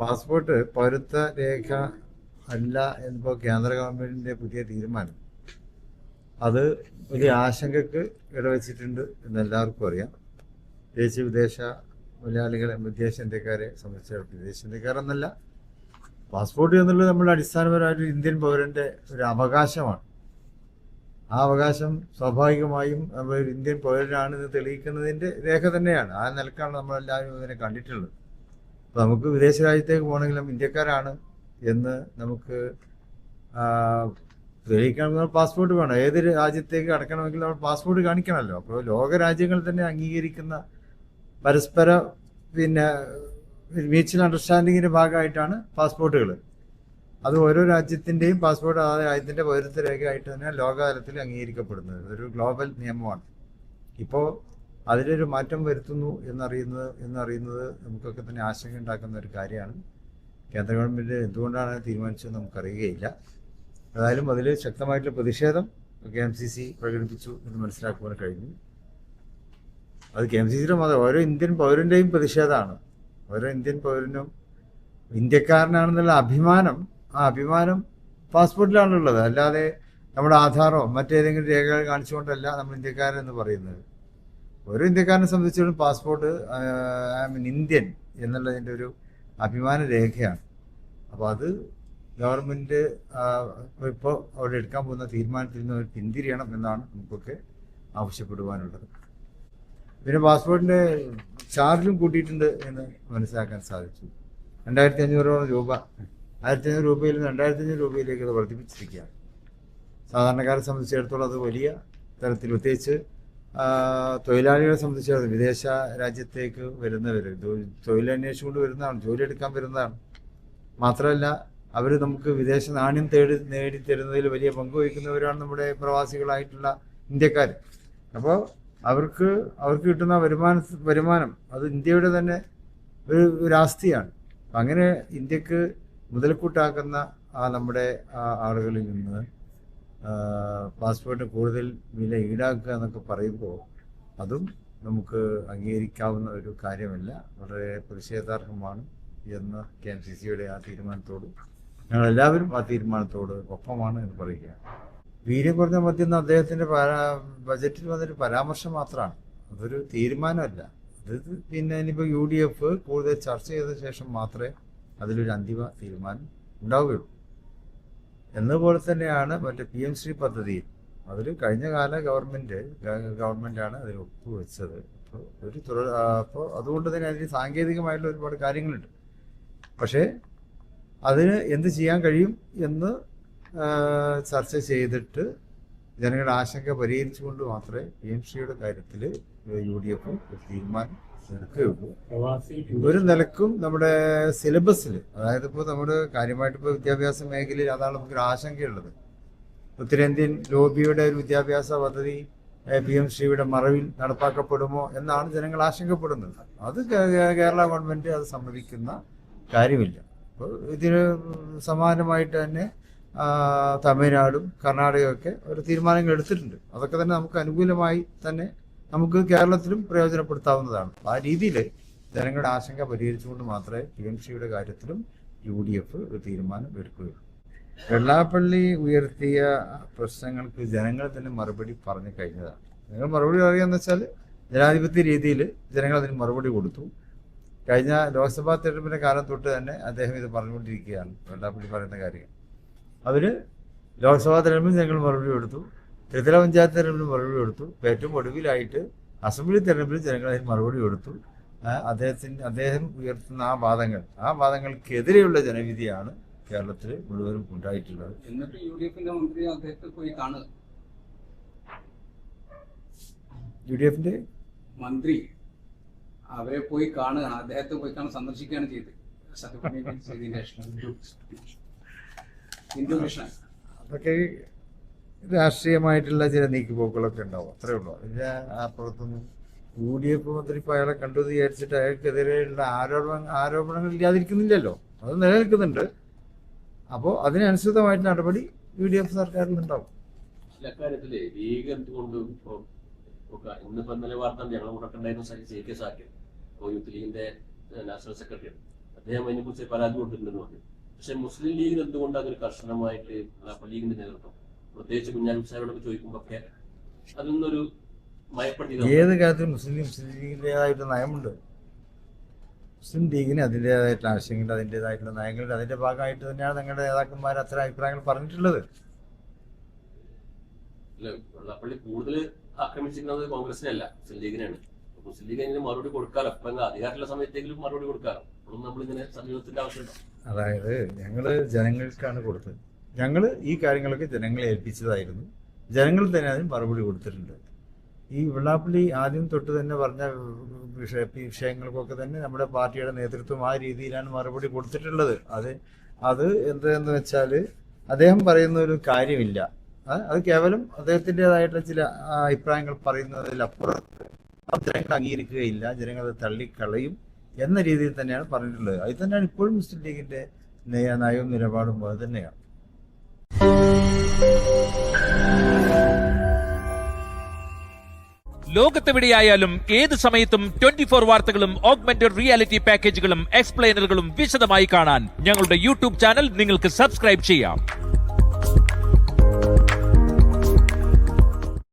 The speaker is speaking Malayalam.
പാസ്പോർട്ട് പൗരത്വ രേഖ അല്ല എന്നിപ്പോൾ കേന്ദ്ര ഗവൺമെന്റിന്റെ പുതിയ തീരുമാനം അത് വലിയ ആശങ്കക്ക് ഇടവച്ചിട്ടുണ്ട് എന്ന് എല്ലാവർക്കും അറിയാം. പ്രത്യേകിച്ച് വിദേശ മലയാളികളെ, വിദേശ ഇന്ത്യക്കാരെ സംബന്ധിച്ചിടത്തോളം, വിദേശ ഇന്ത്യക്കാരെന്നല്ല, പാസ്പോർട്ട് എന്നുള്ളത് നമ്മുടെ അടിസ്ഥാനപരമായിട്ട് ഇന്ത്യൻ പൗരന്റെ ഒരു അവകാശമാണ്. ആ അവകാശം സ്വാഭാവികമായും ഒരു ഇന്ത്യൻ പൗരനാണെന്ന് തെളിയിക്കുന്നതിന്റെ രേഖ തന്നെയാണ്. ആ നിലക്കാണ് നമ്മളെല്ലാവരും ഇതിനെ കണ്ടിട്ടുള്ളത്. അപ്പോൾ നമുക്ക് വിദേശ രാജ്യത്തേക്ക് പോകണമെങ്കിലും ഇന്ത്യക്കാരാണ് എന്ന് നമുക്ക് തെളിയിക്കണമെങ്കിൽ പാസ്പോർട്ട് വേണം. ഏത് രാജ്യത്തേക്ക് കടക്കണമെങ്കിൽ നമ്മൾ പാസ്പോർട്ട് കാണിക്കണമല്ലോ. അപ്പോൾ ലോക രാജ്യങ്ങൾ തന്നെ അംഗീകരിക്കുന്ന പരസ്പര മ്യൂച്വൽ അണ്ടർസ്റ്റാൻഡിങ്ങിന്റെ ഭാഗമായിട്ടാണ് പാസ്പോർട്ടുകൾ. അത് ഓരോ രാജ്യത്തിൻ്റെയും പാസ്പോർട്ട് ആ രാജ്യത്തിൻ്റെ പൗരത്വ രേഖയായിട്ട് തന്നെ ലോകതലത്തിൽ അംഗീകരിക്കപ്പെടുന്നത്. ഇതൊരു ഗ്ലോബൽ നിയമമാണ്. ഇപ്പോൾ അതിലൊരു മാറ്റം വരുത്തുന്നു എന്നറിയുന്നത് നമുക്കൊക്കെ തന്നെ ആശങ്ക ഉണ്ടാക്കുന്ന ഒരു കാര്യമാണ്. കേന്ദ്ര ഗവൺമെൻറ് എന്തുകൊണ്ടാണ് തീരുമാനിച്ചത് നമുക്കറിയുകയില്ല. ഏതായാലും അതിൽ ശക്തമായിട്ടുള്ള പ്രതിഷേധം KMCC പ്രകടിപ്പിച്ചു എന്ന് മനസ്സിലാക്കുവാൻ കഴിഞ്ഞു. അത് KMCCയുടെ മാത്രം, ഓരോ ഇന്ത്യൻ പൗരൻ്റെയും പ്രതിഷേധമാണ്. ഓരോ ഇന്ത്യൻ പൗരനും ഇന്ത്യക്കാരനാണെന്നുള്ള അഭിമാനം, ആ അഭിമാനം പാസ്പോർട്ടിലാണുള്ളത്. അല്ലാതെ നമ്മുടെ ആധാറോ മറ്റേതെങ്കിലും രേഖകൾ കാണിച്ചുകൊണ്ടല്ല നമ്മൾ ഇന്ത്യക്കാരെന്ന് പറയുന്നത്. ഓരോ ഇന്ത്യക്കാരനെ സംബന്ധിച്ചിടത്തോളം പാസ്പോർട്ട് ഇന്ത്യൻ എന്നുള്ളതിൻ്റെ ഒരു അഭിമാന രേഖയാണ്. അപ്പോൾ അത് ഗവൺമെൻറ് ഇപ്പോൾ അവിടെ എടുക്കാൻ പോകുന്ന തീരുമാനത്തിൽ നിന്ന് പിന്തിരിയണം എന്നാണ് നമുക്കൊക്കെ ആവശ്യപ്പെടുവാനുള്ളത്. പിന്നെ പാസ്പോർട്ടിൻ്റെ ചാർജും കൂട്ടിയിട്ടുണ്ട് എന്ന് മനസ്സിലാക്കാൻ സാധിച്ചു. 2500 രൂപ, 1500 രൂപയിൽ നിന്ന് 2500 രൂപയിലേക്ക് അത് വർദ്ധിപ്പിച്ചിരിക്കുകയാണ്. സാധാരണക്കാരെ സംബന്ധിച്ചിടത്തോളം അത് വലിയ തരത്തിൽ, പ്രത്യേകിച്ച് തൊഴിലാളികളെ സംബന്ധിച്ചിടത്തോളം വിദേശ രാജ്യത്തേക്ക് വരുന്നവർ തൊഴിലന്വേഷിച്ചു കൊണ്ട് വരുന്നതാണ്, ജോലി എടുക്കാൻ വരുന്നതാണ്. മാത്രമല്ല അവർ നമുക്ക് വിദേശ നാണ്യം നേടിത്തരുന്നതിൽ വലിയ പങ്ക് വഹിക്കുന്നവരാണ് നമ്മുടെ പ്രവാസികളായിട്ടുള്ള ഇന്ത്യക്കാർ. അപ്പോൾ അവർക്ക് കിട്ടുന്ന വരുമാനം അത് ഇന്ത്യയുടെ തന്നെ ഒരു ആസ്തിയാണ്. അങ്ങനെ ഇന്ത്യക്ക് മുതൽക്കൂട്ടാക്കുന്ന നമ്മുടെ ആളുകളിൽ നിന്ന് പാസ്പോർട്ട് കൂടുതൽ വില ഈടാക്കുക എന്നൊക്കെ പറയുമ്പോൾ അതും നമുക്ക് അംഗീകരിക്കാവുന്ന ഒരു കാര്യമല്ല. വളരെ പ്രതിഷേധാർഹമാണ് എന്ന് KMCCയുടെ ആ തീരുമാനത്തോട് ഞങ്ങളെല്ലാവരും ആ തീരുമാനത്തോട് ഒപ്പമാണ് എന്ന് പറയുകയാണ്. വീര്യം കുറഞ്ഞ മദ്യം എന്ന അദ്ദേഹത്തിൻ്റെ ബജറ്റിൽ വന്നൊരു പരാമർശം മാത്രമാണ്, അതൊരു തീരുമാനമല്ല. അത് ഇനിയിപ്പോൾ UDF കൂടുതൽ ചർച്ച ചെയ്ത ശേഷം മാത്രമേ അതിലൊരു അന്തിമ തീരുമാനം ഉണ്ടാവുകയുള്ളൂ. എന്നപോലെ തന്നെയാണ് മറ്റേ PM ശ്രീ പദ്ധതിയിൽ. അതിൽ കഴിഞ്ഞ കാല ഗവൺമെൻറ്റാണ് അതിൽ ഒപ്പുവെച്ചത്. അപ്പോൾ അതുകൊണ്ട് തന്നെ അതിന് സാങ്കേതികമായിട്ടുള്ള ഒരുപാട് കാര്യങ്ങളുണ്ട്. പക്ഷേ അതിന് എന്ത് ചെയ്യാൻ കഴിയും എന്ന് ചർച്ച ചെയ്തിട്ട് ജനങ്ങളുടെ ആശങ്ക പരിഹരിച്ചുകൊണ്ട് മാത്രമേ PM ശ്രീയുടെ കാര്യത്തിൽ UDF ഒരു തീരുമാനം എടുക്കുകയുള്ളൂ. ഒരു നിലക്കും നമ്മുടെ സിലബസിൽ, അതായത് ഇപ്പോൾ നമ്മുടെ കാര്യമായിട്ട് ഇപ്പോൾ വിദ്യാഭ്യാസ മേഖലയിൽ അതാണ് നമുക്കൊരു ആശങ്കയുള്ളത്. ഉത്തരേന്ത്യൻ ലോബിയുടെ ഒരു വിദ്യാഭ്യാസ പദ്ധതി PM ശ്രീയുടെ മറവിൽ നടപ്പാക്കപ്പെടുമോ എന്നാണ് ജനങ്ങൾ ആശങ്കപ്പെടുന്നത്. അത് കേരള ഗവൺമെൻറ് അത് സമ്മതിക്കുന്ന കാര്യമില്ല. അപ്പോൾ ഇതിന് സമാനമായിട്ട് തന്നെ തമിഴ്നാടും കർണാടകയൊക്കെ ഒരു തീരുമാനങ്ങൾ എടുത്തിട്ടുണ്ട്. അതൊക്കെ തന്നെ നമുക്ക് അനുകൂലമായി തന്നെ നമുക്ക് കേരളത്തിലും പ്രയോജനപ്പെടുത്താവുന്നതാണ്. ആ രീതിയിൽ ജനങ്ങളുടെ ആശങ്ക പരിഹരിച്ചുകൊണ്ട് മാത്രമേ PM ശ്രീയുടെ കാര്യത്തിലും UDF ഒരു തീരുമാനം എടുക്കുകയുള്ളൂ. വെള്ളാപ്പള്ളി ഉയർത്തിയ പ്രശ്നങ്ങൾക്ക് ജനങ്ങൾ തന്നെ മറുപടി പറഞ്ഞു കഴിഞ്ഞതാണ്. ജനങ്ങൾ മറുപടി പറയുകയെന്ന് വെച്ചാൽ ജനാധിപത്യ രീതിയിൽ ജനങ്ങൾ അതിന് മറുപടി കൊടുത്തു. കഴിഞ്ഞ ലോക്സഭാ തെരഞ്ഞെടുപ്പിൻ്റെ കാലം തൊട്ട് തന്നെ അദ്ദേഹം ഇത് പറഞ്ഞുകൊണ്ടിരിക്കുകയാണ്. വെള്ളാപ്പള്ളി പറയുന്ന കാര്യം അവർ ലോക്സഭാ തെരഞ്ഞെടുപ്പിൽ ജനങ്ങൾ മറുപടി കൊടുത്തു, ത്രിതല പഞ്ചായത്ത് തെരഞ്ഞെടുപ്പിൽ മറുപടി കൊടുത്തു, ഏറ്റവും ഒടുവിലായിട്ട് അസംബ്ലി തെരഞ്ഞെടുപ്പിൽ ജനങ്ങൾ അതിന് മറുപടി കൊടുത്തു. അദ്ദേഹം ഉയർത്തുന്ന ആ വാദങ്ങൾക്കെതിരെയുള്ള ജനവിധിയാണ് കേരളത്തിൽ മുഴുവനും ഉണ്ടായിട്ടുള്ളത്. എന്നിട്ട് UDFന്റെ മന്ത്രി അദ്ദേഹത്തെ പോയി കാണുക, UDFന്റെ മന്ത്രി അവരെ പോയി കാണുക, അദ്ദേഹത്തെ പോയി കാണാൻ സന്ദർശിക്കുകയാണ് ചെയ്തത്. ഹിന്ദു കൃഷ്ണൻ അതൊക്കെ രാഷ്ട്രീയമായിട്ടുള്ള ചില നീക്കുപോക്കുകളൊക്കെ ഉണ്ടാവും, അത്രേ ഉള്ളൂ. അതിൻ്റെ അപ്പുറത്തൊന്നും UDF മന്ത്രി ഇപ്പോൾ അയാളെ കണ്ടു വിചാരിച്ചിട്ട് അയാൾക്കെതിരെയുള്ള ആരോപണങ്ങൾ ഇല്ലാതിരിക്കുന്നില്ലല്ലോ, അത് നിലനിൽക്കുന്നുണ്ട്. അപ്പോൾ അതിനനുസൃതമായിട്ട് നടപടി UDF സർക്കാരിൽ ഉണ്ടാവും. ഇക്കാര്യത്തില് ലീഗ് എന്തുകൊണ്ടും ഇന്നിപ്പോ ഇന്നലെ വാർത്ത ഞങ്ങൾ കൂടെ ഉണ്ടായിരുന്ന CK സാക്കിർ, യൂത്ത് ലീഗിന്റെ നാഷണൽ സെക്രട്ടറി, അദ്ദേഹം അതിനെക്കുറിച്ച് പരാതി കൊടുത്തിട്ടുണ്ടെന്ന് പറഞ്ഞു. പക്ഷെ മുസ്ലിം ലീഗിന് എന്തുകൊണ്ട് അതൊരു കർശനമായിട്ട് ലീഗിന്റെ നേതൃത്വം, പ്രത്യേകിച്ച് കുഞ്ഞാലിക്കുട്ടി സാഹിബിനോട് ചോദിക്കുമ്പോഴൊക്കെ അതിൽ നിന്നൊരു മയപ്പെടുത്തി? ഏത് കാര്യത്തിലും മുസ്ലിം ലീഗിൻ്റെതായിട്ട് നയമുണ്ട്. മുസ്ലിം ലീഗിന് അതിൻ്റെതായിട്ടുള്ള ആശയങ്ങളുണ്ട്, അതിൻ്റെതായിട്ടുള്ള നയങ്ങളുണ്ട്. അതിൻ്റെ ഭാഗമായിട്ട് തന്നെയാണ് ഞങ്ങളുടെ നേതാക്കന്മാർ അത്തരം അഭിപ്രായങ്ങൾ പറഞ്ഞിട്ടുള്ളത്. വെള്ളാപ്പള്ളി കൂടുതൽ ആക്രമിച്ചിരിക്കുന്നത് കോൺഗ്രസിനല്ല, മുസ്ലിം ലീഗിനാണ്. മുസ്ലിം ലീഗ് അതിന് മറുപടി കൊടുക്കാലോ, ഇപ്പൊ അധികാരമുള്ള സമയത്തെങ്കിലും മറുപടി കൊടുക്കാലോ. അപ്പോഴും നമ്മളിങ്ങനെ സമീപത്തിന്റെ ആവശ്യമുണ്ടോ? അതായത് ഞങ്ങൾ ജനങ്ങൾക്കാണ് കൊടുത്തത്. ഞങ്ങൾ ഈ കാര്യങ്ങളൊക്കെ ജനങ്ങളെ ഏൽപ്പിച്ചതായിരുന്നു. ജനങ്ങൾ തന്നെ അതിന് മറുപടി കൊടുത്തിട്ടുണ്ട്. ഈ വെള്ളാപ്പള്ളി ആദ്യം തൊട്ട് തന്നെ പറഞ്ഞ വിഷയങ്ങൾക്കൊക്കെ തന്നെ നമ്മുടെ പാർട്ടിയുടെ നേതൃത്വം ആ രീതിയിലാണ് മറുപടി കൊടുത്തിട്ടുള്ളത്. അത് എന്തെന്ന് വെച്ചാൽ അദ്ദേഹം പറയുന്ന ഒരു കാര്യമില്ല, അത് കേവലം അദ്ദേഹത്തിൻ്റെതായിട്ടുള്ള ചില അഭിപ്രായങ്ങൾ പറയുന്നതിലപ്പുറം ജനങ്ങൾ അംഗീകരിക്കുകയില്ല, ജനങ്ങൾ അത് തള്ളിക്കളയും എന്ന രീതിയിൽ തന്നെയാണ് പറഞ്ഞിട്ടുള്ളത്. അത് തന്നെയാണ് ഇപ്പോഴും മുസ്ലിം ലീഗിന്റെ നയവും നിലപാടും അത് തന്നെയാണ്. ലോകത്തെവിടെയായാലും ഏത് സമയത്തും 24 വാർത്തകളും ഓഗ്മെന്റഡ് റിയാലിറ്റി പാക്കേജുകളും എക്സ്പ്ലെയിനറുകളും വിശദമായി കാണാൻ ഞങ്ങളുടെ യൂട്യൂബ് ചാനൽ നിങ്ങൾക്ക് സബ്സ്ക്രൈബ് ചെയ്യാം.